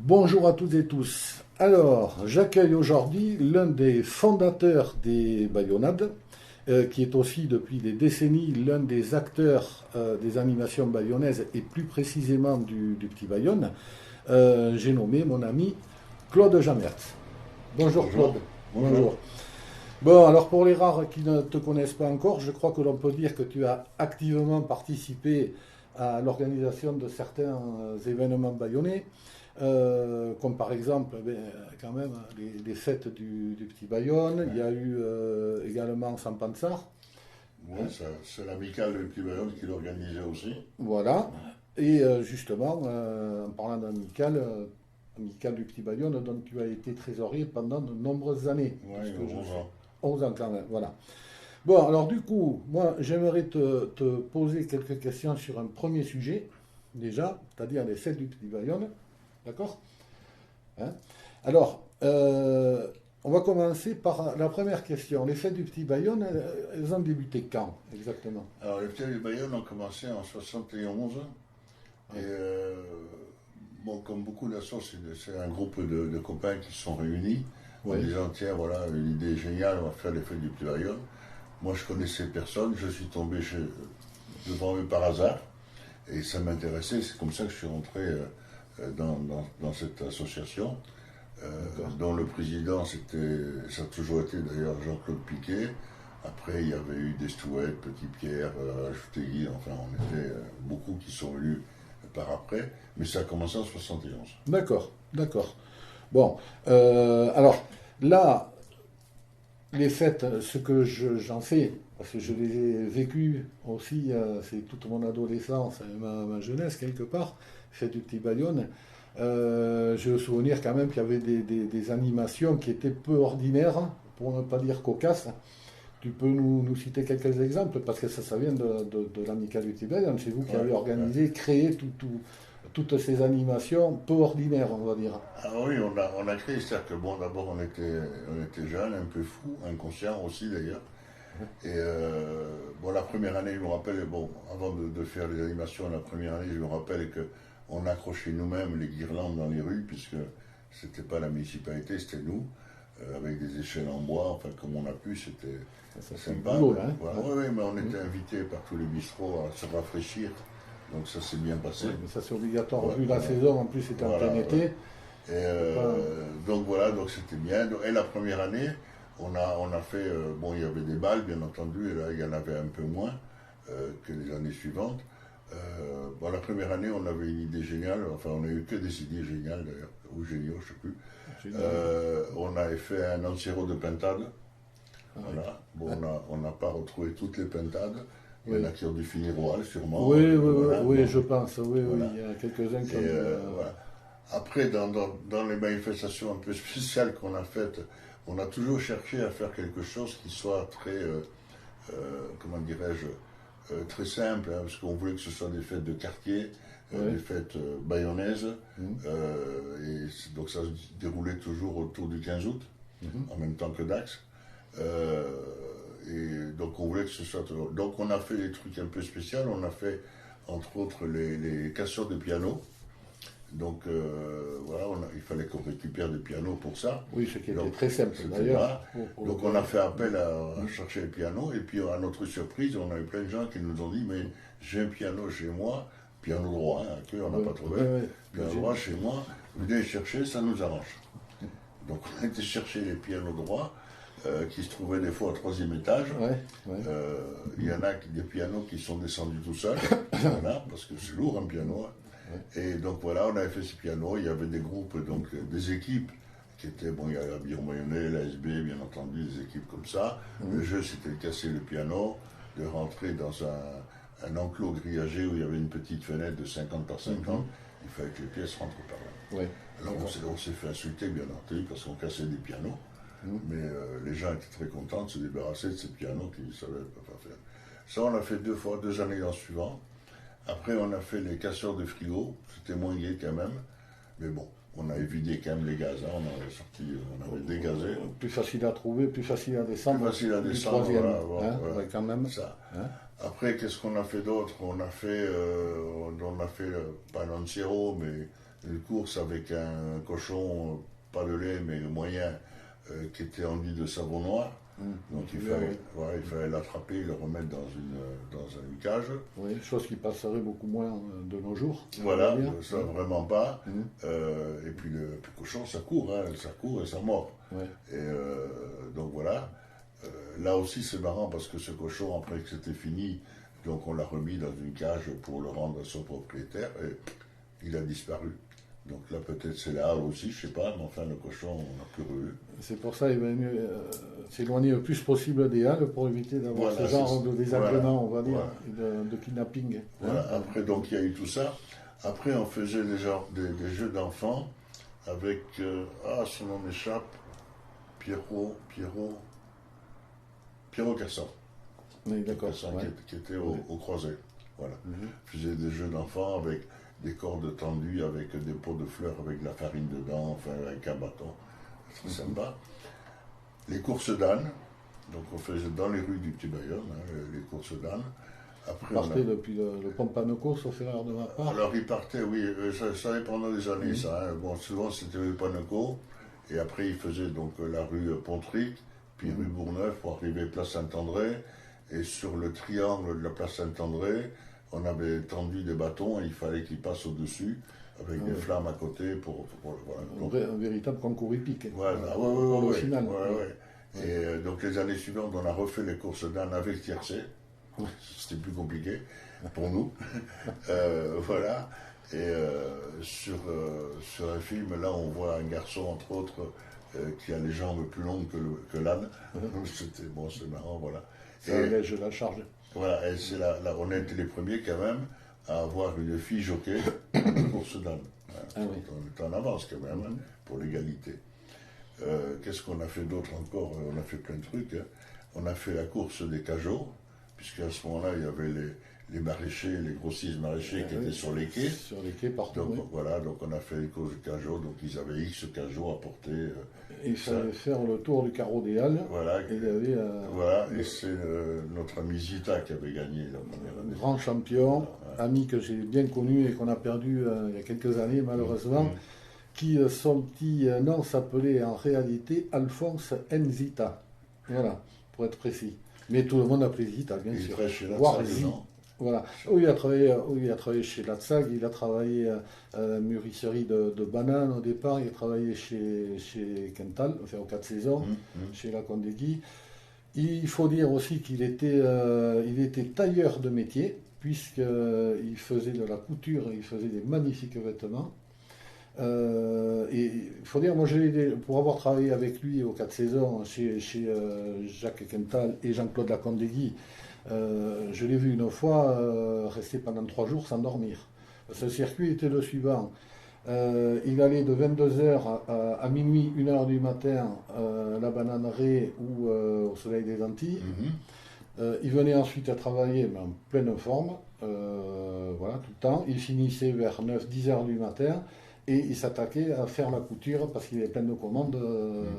Bonjour à toutes et tous. Alors, j'accueille aujourd'hui l'un des fondateurs des Baïonnades, qui est aussi depuis des décennies l'un des acteurs des animations bayonnaises et plus précisément du Petit Bayonne. J'ai nommé mon ami Claude Jamert. Bonjour Bonjour. Claude. Bonjour. Bonjour. Bon, alors pour les rares qui ne te connaissent pas encore, je crois que l'on peut dire que tu as activement participé à l'organisation de certains événements bayonnais, comme par exemple, quand même, les fêtes du Petit Bayonne. Il y a eu également Sampansar, Oui, hein, c'est l'amicale de Petit Bayonne qui l'organisait aussi. voilà. Et justement, en parlant d'amicale, amicale du Petit Bayonne, dont tu as été trésorier pendant de nombreuses années, de ce Oui, que je 11 sais. ans. 11 ans quand même, voilà. Bon, alors du coup, moi, j'aimerais te poser quelques questions sur un premier sujet, déjà, c'est-à-dire les fêtes du Petit Bayonne, d'accord? Hein. Alors, on va commencer par la première question. Les fêtes du Petit Bayonne, elles ont débuté quand, exactement? Alors, les Petits du Bayonne ont commencé en 71. Et Ouais. bon, comme beaucoup d'associations, c'est un groupe de copains qui se sont réunis en Oui, disant tiens, voilà, une idée géniale, on va faire les fêtes du Petit Bayonne. Moi, je connaissais personne, je suis tombé devant eux par hasard. Et ça m'intéressait, c'est comme ça que je suis rentré dans cette association. d'accord. Dont le président, ça a toujours été d'ailleurs Jean-Claude Piquet. Après, il y avait eu des Stouettes, Petit Pierre, Ajoutegui, enfin, on était beaucoup qui sont venus par après, mais ça a commencé en 71. D'accord, d'accord. Bon, alors là, les fêtes, ce que j'en sais, parce que je les ai vécues aussi, c'est toute mon adolescence, ma jeunesse quelque part, fête du Petit Bayonne. J'ai le souvenir quand même qu'il y avait des animations qui étaient peu ordinaires, pour ne pas dire cocasses. Tu peux nous citer quelques exemples, parce que ça vient de l'Amicale du Petit Bayonne. C'est vous qui Ouais, avez ouais. organisé, créé toutes ces animations peu ordinaires, on va dire. Ah oui, on a créé, c'est-à-dire que bon, d'abord on était jeunes, un peu fous, inconscients aussi d'ailleurs. Et bon, la première année, je me rappelle, bon, avant de faire les animations, la première année, je me rappelle que on accrochait nous-mêmes les guirlandes dans les rues, puisque c'était pas la municipalité, c'était nous, avec des échelles en bois, enfin comme on a pu, c'était Ça fait du sympa. boulot, Mais, là. Hein. voilà. Ouais. Oui, oui, mais on Mhm. était invités par tous les bistrots à se rafraîchir, donc ça s'est bien passé. Ouais, mais ça c'est obligatoire, Ouais, vu la voilà, saison, en plus c'était en voilà, plein ouais. été. Et C'est pas... donc voilà, donc c'était bien. Et la première année, on a fait, bon, il y avait des balles, bien entendu, et là, il y en avait un peu moins que les années suivantes. Bon, la première année, on avait une idée géniale, enfin, on n'a eu que des idées géniales d'ailleurs, ou géniaux, je ne sais plus. Génial. On avait fait un lancero de pintade, Ah, oui. voilà. Bon, on n'a pas retrouvé toutes les pintades, il y en Oui. a qui ont dû finir au hall, sûrement, Oui, oui, oui, voilà, oui, bon, je pense. Oui, oui, voilà. il y a quelques-uns qui Et ont dû. voilà. Après, dans les manifestations un peu spéciales qu'on a faites, on a toujours cherché à faire quelque chose qui soit très, comment dirais-je, très simple, hein, parce qu'on voulait que ce soit des fêtes de quartier, Oui. des fêtes bayonnaises, Mhm. donc ça se déroulait toujours autour du 15 août, Mhm. en même temps que Dax. Euh, et donc on voulait que ce soit toujours. Donc on a fait des trucs un peu spéciaux, on a fait entre autres les cassures de piano. Donc voilà, il fallait qu'on récupère des pianos pour ça. Oui, ce qui était Donc très simple c'était d'ailleurs. là. Pour Donc on a l'occasion. fait appel à Mhm. chercher les pianos. Et puis à notre surprise, on a eu plein de gens qui nous ont dit mais j'ai un piano chez moi, piano droit, hein, que on n'a Oui, pas trouvé, oui, oui. piano droit chez moi, venez chercher, ça nous arrange. Donc on a été chercher les pianos droits qui se trouvaient des fois au troisième étage. Ouais, ouais. Il y en a des pianos qui sont descendus tout seuls, voilà, parce que c'est lourd un piano, hein. Ouais. Et donc voilà, on avait fait ces pianos, il y avait des groupes, donc des équipes qui étaient, bon, il y avait la Biron Mayonnaise, la SB, bien entendu, des équipes comme ça. Le Mhm. jeu, c'était de casser le piano, de rentrer dans un enclos grillagé où il y avait une petite fenêtre de 50 par Mhm. 50. Il fallait que les pièces rentrent par là. Ouais, Alors d'accord. on s'est fait insulter, bien entendu, parce qu'on cassait des pianos. Mhm. Mais les gens étaient très contents de se débarrasser de ces pianos qu'ils ne savaient pas faire. Ça, on l'a fait 2 fois, 2 années en suivant. Après, on a fait les casseurs de frigo. C'était moins gai quand même. Mais bon, on avait vidé quand même les gaz, hein. On avait sorti, on avait dégazé. Plus facile à trouver, plus facile à Plus descendre facile à du descendre, troisième. voilà, voilà, Hein, voilà. ouais, quand même. Ça. Hein. Après, qu'est-ce qu'on a fait d'autre? On a fait pas Lanciero, mais une course avec un cochon, pas de lait, mais moyen, qui était enduit de savon noir. Donc il fallait l'attraper, le remettre dans une cage. Oui, chose qui passerait beaucoup moins de nos jours. Voilà, ça vraiment pas. Et puis le cochon, ça court et ça mord. Ouais. Et donc voilà. Là aussi c'est marrant parce que ce cochon, après que c'était fini, donc on l'a remis dans une cage pour le rendre à son propriétaire et il a disparu. Donc là, peut-être c'est la halle aussi, je sais pas, mais enfin, le cochon, on n'a plus revu. C'est pour ça qu'il va mieux s'éloigner le plus possible des halles pour éviter d'avoir ce genre de désagrément, on va dire, de kidnapping. Voilà. Après, donc, il y a eu tout ça. Après, on faisait des jeux d'enfants avec, son nom m'échappe, Pierrot Cassan. Oui, d'accord. Qui était au Croiset. Voilà. On faisait des jeux d'enfants avec des cordes tendues, avec des pots de fleurs, avec de la farine dedans, enfin avec un bâton. Très sympa. Les courses d'âne, donc on faisait dans les rues du Petit Bayonne, les courses d'âne. Après, partait depuis le Pompaneco, sauf erreur de ma part. Alors il partait, oui, ça allait pendant des années, ça. Hein. Bon, souvent c'était le Pompaneco, et après il faisait donc la rue Pontric, puis rue Bourgneuf pour arriver à Place Saint-André, et sur le triangle de la Place Saint-André, on avait tendu des bâtons et il fallait qu'ils passent au-dessus avec des flammes à côté pour voilà. Donc, un véritable concours hippique. Voilà, pour le final. Et donc les années suivantes, on a refait les courses d'âne avec tiercé. C'était plus compliqué pour nous. Voilà. Et sur un film, là, on voit un garçon, entre autres, qui a les jambes plus longues que l'âne. C'était bon, c'est marrant, voilà. Ça allège la charge. Voilà, et c'est là, on a été les premiers quand même à avoir une fille jockey de course d'âne. On est en avance quand même pour l'égalité. Qu'est-ce qu'on a fait d'autre encore? On a fait plein de trucs. On a fait la course des cajots, puisqu'à ce moment-là, il y avait les maraîchers, les grossistes maraîchers qui étaient sur les quais. Sur les quais partout. Donc, voilà, donc on a fait les courses de cajots, donc ils avaient X cajots à porter. Et il fallait faire le tour du carreau des Halles. Voilà, et c'est notre ami Zita qui avait gagné la première année. Grand champion, ami que j'ai bien connu et qu'on a perdu il y a quelques années malheureusement, qui son petit nom s'appelait en réalité Alphonse Nzita. Voilà, pour être précis. Mais tout le monde appelait Zita, bien sûr. Voire Zi. Voilà. Il a travaillé chez Latsag, il a travaillé à la mûrisserie de bananes au départ, il a travaillé chez Quental, enfin aux 4 saisons, chez la Condegui. Il faut dire aussi qu'il était tailleur de métier, puisqu'il faisait de la couture, il faisait des magnifiques vêtements. Et il faut dire, moi pour avoir travaillé avec lui aux 4 saisons chez Jacques Quental et Jean-Claude Lacondegui, je l'ai vu une fois rester pendant 3 jours sans dormir. Ce circuit était le suivant. Il allait de 22h à minuit, 1h du matin, à la bananerie ou au Soleil des Antilles. Il venait ensuite à travailler mais en pleine forme, voilà, tout le temps. Il finissait vers 9-10h du matin. Et il s'attaquait à faire la couture parce qu'il avait plein de commandes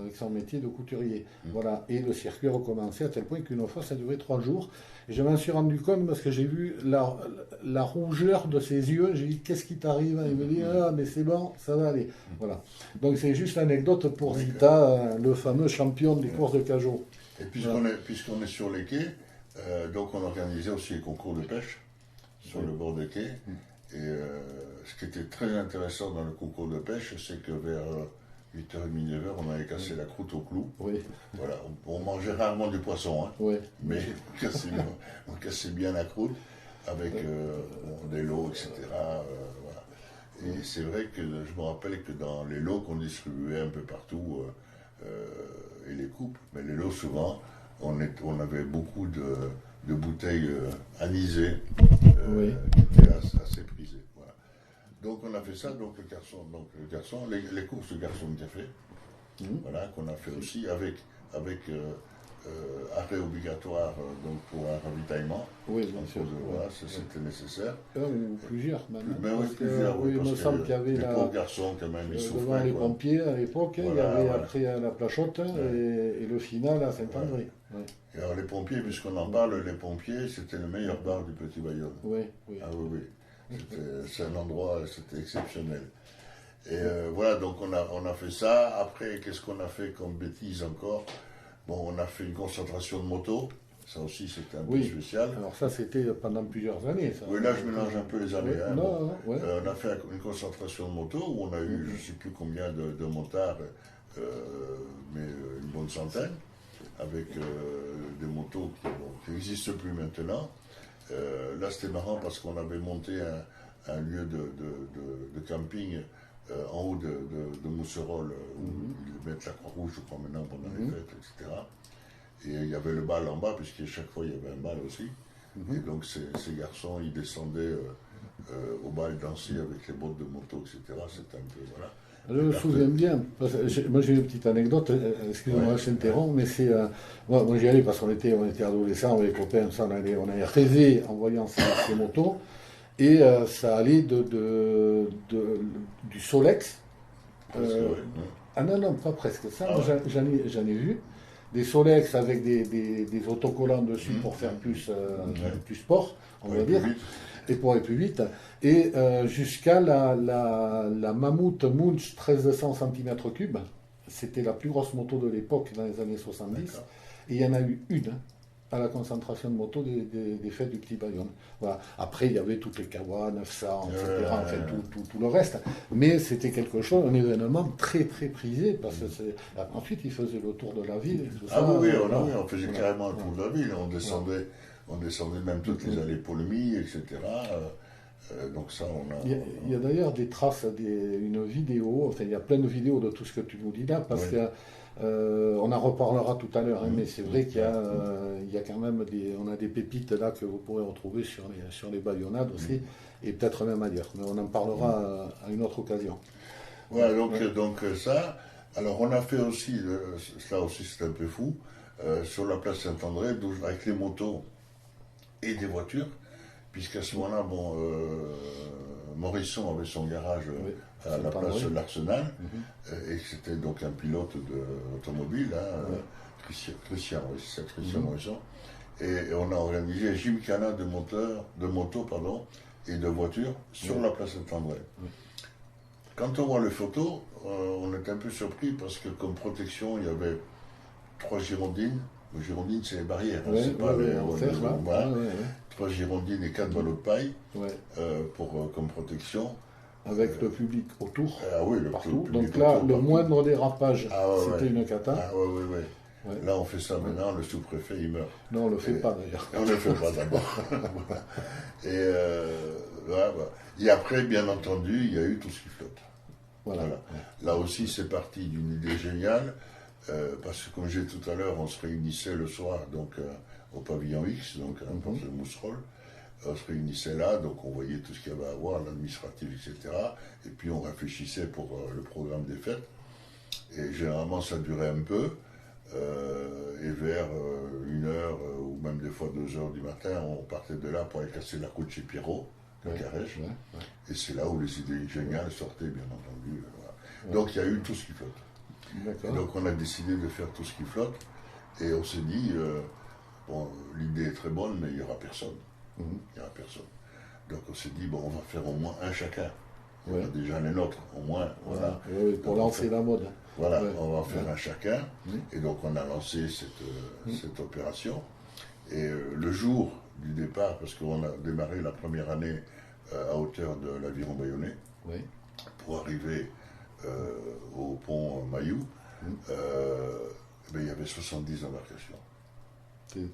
avec son métier de couturier. Voilà. Et le circuit recommençait à tel point qu'une fois, ça durait 3 jours. Et je m'en suis rendu compte parce que j'ai vu la rougeur de ses yeux. J'ai dit, qu'est-ce qui t'arrive? Il me dit, ah, mais c'est bon, ça va aller. Voilà. Donc c'est juste l'anecdote pour Zita, le fameux champion des courses de cajot. Et puisqu'on est sur les quais, donc on organisait aussi les concours de pêche sur le bord des quais. Et ce qui était très intéressant dans le concours de pêche, c'est que vers 8h30, 9h, on avait cassé la croûte au clou. Voilà, on mangeait rarement du poisson, mais on cassait bien la croûte avec des lots, etc. Voilà. Et c'est vrai que je me rappelle que dans les lots qu'on distribuait un peu partout, et les coupes, mais les lots souvent, on avait beaucoup de bouteilles anisées qui étaient assez prisées. Voilà. Donc on a fait ça, donc le garçon, les courses de garçon de café, voilà, qu'on a fait aussi avec arrêt obligatoire donc pour un ravitaillement. Oui, bien sûr. Voilà, c'était nécessaire. Ou plusieurs même. Plusieurs, il me semble qu'il y avait les pauvres garçons quand même, ils souffraient. Devant les pompiers à l'époque, il y avait après la Plachotte et le final à Saint-André. Et alors les pompiers, puisqu'on en parle, les pompiers, c'était le meilleur bar du Petit Bayonne. Oui. Ah oui. C'est un endroit, c'était exceptionnel. Et voilà, donc on a fait ça. Après, qu'est-ce qu'on a fait comme bêtise encore? Bon, on a fait une concentration de moto. Ça aussi, c'était un peu spécial. Alors ça, c'était pendant plusieurs années, ça. Oui, là, je mélange un peu les années. Oui, Hein, non, bon. non, ouais. On a fait une concentration de moto où on a eu, je ne sais plus combien de motards, mais une bonne centaine, avec des motos qui n'existent plus maintenant. Là, c'était marrant parce qu'on avait monté un lieu de camping en haut de Mousserolles, où ils mettent la Croix-Rouge, je crois, maintenant, pendant les fêtes, etc. Et il y avait le bal en bas, puisqu'à chaque fois, il y avait un bal aussi. Et donc, ces garçons, ils descendaient au bal danser avec les bottes de moto, etc. C'était un peu, voilà. Je me souviens bien, parce que moi j'ai une petite anecdote, excusez-moi, je t'interromps, mais c'est. Moi j'y allais parce qu'on était adolescents, avec les copains, ça, on avait rêvé en voyant ces motos, et ça allait du Solex. Ah non, non, pas presque. Ça, j'en ai vu. Des Solex avec des autocollants dessus pour faire plus sport, on va dire, et pour aller plus vite. Et jusqu'à la Mammouth Munch 1300 cm3. C'était la plus grosse moto de l'époque dans les années 70. D'accord. Et il y en a eu une à la concentration de motos des fêtes du Petit Bayonne. Voilà. Après, il y avait toutes les Kawa, 900, etc., enfin, tout le reste. Mais c'était quelque chose, un événement très, très prisé, parce que ensuite, ils faisaient le tour de la ville. Tout ça, on faisait carrément le tour de la ville. On descendait même toutes les allées Paulmy, etc. Donc ça, on a... Il y a d'ailleurs des traces, une vidéo, enfin, il y a plein de vidéos de tout ce que tu nous dis là, parce que on en reparlera tout à l'heure, hein, mais c'est vrai qu'il y a quand même on a des pépites là que vous pourrez retrouver sur les Bayonnades aussi, et peut-être même ailleurs. Mais on en parlera à une autre occasion. Voilà, donc ça. Alors on a fait aussi, ça aussi c'est un peu fou, sur la place Saint-André, avec les motos et des voitures, puisqu'à ce moment-là, Morisson avait son garage à la place de l'Arsenal, et c'était donc un pilote automobile, Christian Morisson, et on a organisé un gymkhana de motos et de voitures sur la place Saint-André. Quand on voit les photos, on est un peu surpris parce que comme protection, il y avait 3 girondines. Les girondines, c'est les barrières, c'est pas les combats. 3 girondines et 4 ballots de paille comme protection. Avec le public autour, partout. Le public donc là, autour, le moindre dérapage, c'était une cata. Là, on fait ça maintenant, le sous-préfet, il meurt. Non, on ne le fait pas d'ailleurs. On ne le fait pas d'abord. Et après, bien entendu, il y a eu tout ce qui flotte. Voilà. Là aussi, c'est parti d'une idée géniale, parce que comme j'ai dit tout à l'heure, on se réunissait le soir donc, au pavillon X, donc à porte de Mousserolles. On se réunissait là, donc on voyait tout ce qu'il y avait à voir, l'administratif, etc. Et puis on réfléchissait pour le programme des fêtes. Et généralement, ça durait un peu. Et vers 1h ou même des fois 2h du matin, on partait de là pour aller casser la côte chez Pierrot, le Carèche. Et c'est là où les idées géniales sortaient, bien entendu. Donc il y a eu tout ce qui flotte. Et donc on a décidé de faire tout ce qui flotte. Et on s'est dit, l'idée est très bonne, mais il n'y aura personne. Il n'y aura personne. Donc on s'est dit, on va faire au moins un chacun. Il y en a déjà les nôtres, au moins. Voilà. Pour lancer la mode. Voilà, on va faire un chacun. Et donc on a lancé cette opération. Et le jour du départ, parce qu'on a démarré la première année à hauteur de l'Aviron Bayonnais, pour arriver au pont Mailloux, il y avait 70 embarcations.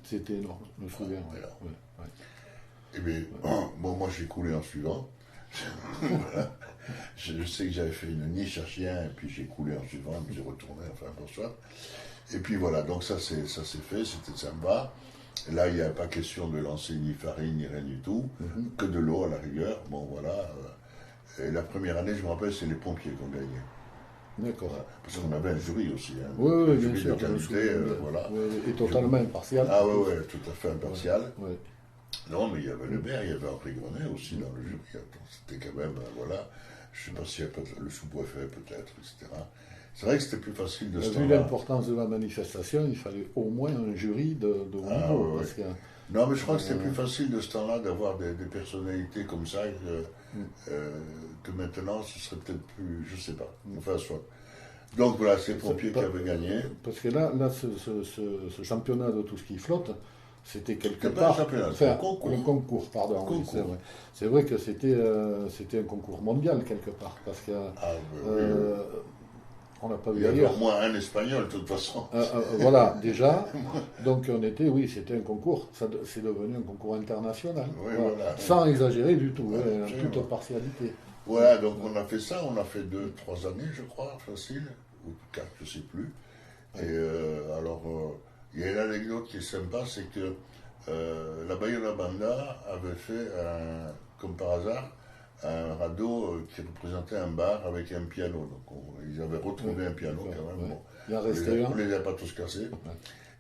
C'était énorme, je me souviens. Et bien, moi j'ai coulé en suivant. Voilà. Je sais que j'avais fait une niche à chien et puis j'ai coulé en suivant, puis j'ai retourné, enfin bonsoir. Et puis voilà, donc ça s'est fait, c'était sympa. Et là, il n'y avait pas question de lancer ni farine, ni rien du tout, que de l'eau à la rigueur. Bon voilà. Et la première année, je me rappelle, c'est les pompiers qui ont gagné. D'accord. Voilà. Parce qu'on avait un jury aussi. Hein. Oui, un bien jury sûr. de qualité, voilà. Et totalement impartial. Ah oui, tout à fait impartial. Non, mais il y avait le maire, il y avait Henri Grenet aussi dans le jury. C'était quand même, voilà, je ne sais pas s'il y a le sous-préfet peut-être, etc. C'est vrai que c'était plus facile de se Vu l'importance de la manifestation, il fallait au moins un jury de haut niveau. Parce que Non, mais je crois que c'était plus facile de ce temps-là d'avoir des personnalités comme ça que maintenant, ce serait peut-être plus, je sais pas. Enfin, soit. Donc voilà, c'est Pompier qui avait gagné. Parce que là ce championnat de tout ce qui flotte, c'était quelque C'était pas un part. championnat, Enfin, un concours. le concours, pardon. Oui, Concours. c'est vrai que c'était un concours mondial quelque part. Parce que Ah, oui. on n'a pas Il vu y avait ailleurs. au moins un Espagnol, de toute façon. Voilà, déjà. Donc oui, c'était un concours. C'est devenu un concours international. Oui, Voilà. voilà. Sans exagérer du tout, Ouais, en absolument. toute partialité. Voilà, donc on a fait ça, on a fait 2-3 années, je crois, facile, ou 4, je ne sais plus. Et alors, il y a une anecdote qui est sympa, c'est que la Bayona Banda avait fait, comme par hasard, un radeau qui représentait un bar avec un piano. Donc ils avaient retrouvé un piano quand même. Ouais. Bon, Il en restait un. on ne les a pas tous cassés. Ouais.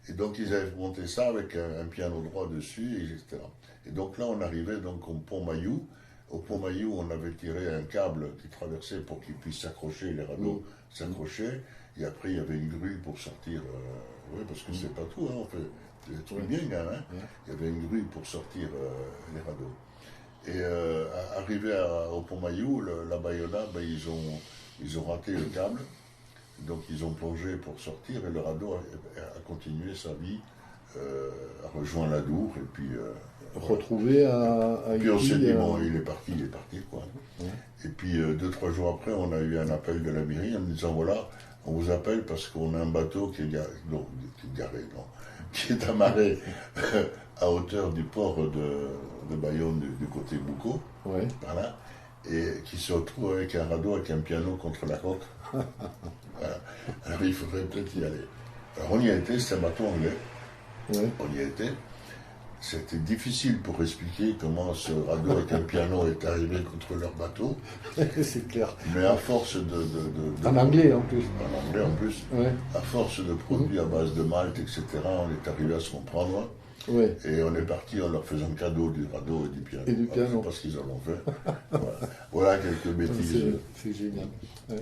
Et donc ils avaient monté ça avec un piano droit dessus, etc. Et donc là on arrivait donc au pont Mailloux. Au pont Mailloux, on avait tiré un câble qui traversait pour qu'ils puissent s'accrocher, les radeaux s'accrochaient. Et après, il y avait une grue pour sortir. Oui, parce que c'est pas tout, hein, on fait des trucs bien, quand même. Hein. Il y avait une grue pour sortir les radeaux. Et arrivé au pont Mailloux, la Bayona, ben, ils ont raté le câble. Donc ils ont plongé pour sortir et le radeau a continué sa vie, a rejoint la Dour et puis Retrouvé à puis on s'est dit, Ity, bon, il est parti, quoi. Ouais. Et puis 2-3 jours après, on a eu un appel de la mairie en me disant, voilà, on vous appelle parce qu'on a un bateau qui est qui est amarré à hauteur du port de Bayonne du côté Boucau, Ouais. voilà, et qui se retrouve avec un radeau, avec un piano contre la coque. Voilà. Alors il faudrait peut-être y aller. Alors on y a été, c'était un bateau anglais, Ouais. on y a été. C'était difficile pour expliquer comment ce radeau avec un piano est arrivé contre leur bateau, C'est clair. mais à force En anglais en plus. en anglais en plus, Ouais. à force de produits à base de malt, etc., on est arrivé à se comprendre. Ouais. Et on est parti en leur faisant cadeau du radeau et du piano. Et du piano. Je sais pas ce qu'ils en ont fait. Voilà, voilà quelques bêtises. C'est génial. Ouais.